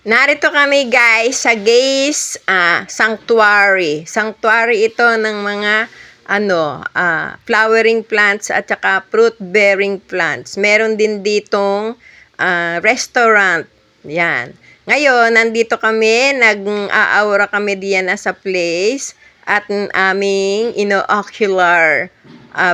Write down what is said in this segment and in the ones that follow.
Narito kami guys sa Gays Sanctuary. Sanctuary ito ng mga flowering plants at saka fruit bearing plants. Meron din ditong restaurant. Yan. Ngayon, nandito kami, nag-aura kami diyan sa place at aming ino-ocular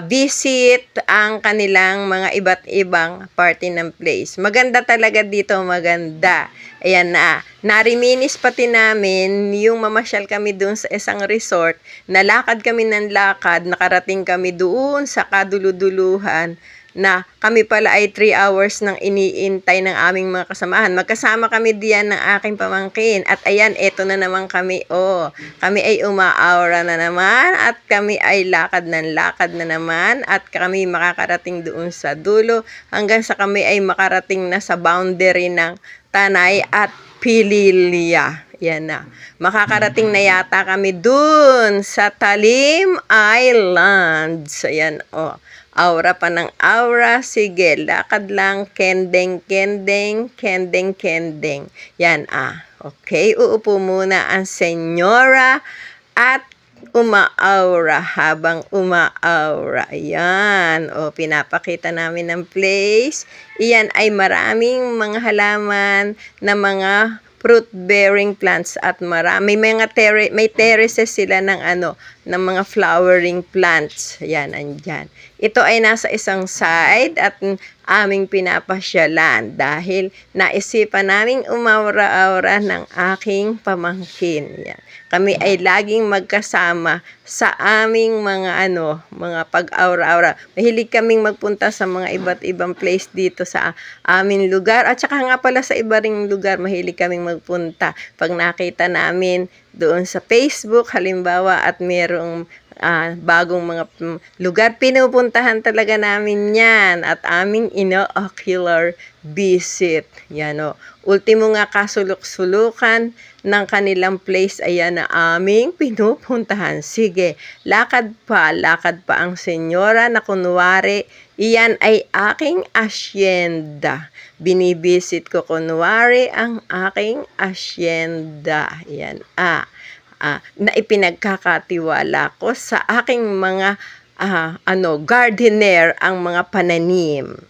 visit ang kanilang mga iba't ibang party ng place. Maganda talaga dito, maganda. Ayan na. Nariminis pati namin yung mamasyal kami doon sa isang resort. Nalakad kami ng lakad, nakarating kami doon sa kaduluduluhan na kami pala ay 3 hours nang iniintay ng aming mga kasamahan. Magkasama kami diyan ng aking pamangkin. At ayan, eto na naman kami. Oh, kami ay umaaura na naman at kami ay lakad ng lakad na naman at kami makakarating doon sa dulo hanggang sa kami ay makarating na sa boundary ng Tanay at Pililya. Yan na. Makakarating na yata kami dun sa Talim Islands. Ayan, oh. Aura pa ng aura. Sige, lakad lang. Kendeng, kendeng, kendeng, kendeng. Yan, Okay, uupo muna ang senyora at umaaura habang umaaura. Ayan. O, pinapakita namin ng place. Iyan ay maraming mga halaman na mga fruit-bearing plants at marami may terraces sila ng ng mga flowering plants. Ayan, andyan. Ito ay nasa isang side at aming pinapasyalan dahil naisipan naming umaura-aura ng aking pamangkin. Yan. Kami ay laging magkasama sa aming mga mga pag-aura-aura. Mahilig kaming magpunta sa mga iba't ibang place dito sa aming lugar at saka nga pala sa iba ring lugar mahilig kaming magpunta. Pag nakita namin doon sa Facebook halimbawa at merong bagong mga lugar, pinupuntahan talaga namin yan at aming ino-ocular visit. Yan o. Ultimo nga kasulok-sulukan ng kanilang place, ayan na aming pinupuntahan. Sige, lakad pa ang senyora na kunwari, iyan ay aking asyenda. Binibisit ko kunwari ang aking asyenda. Yan, na ipinagkakatiwala ko sa aking mga gardener ang mga pananim.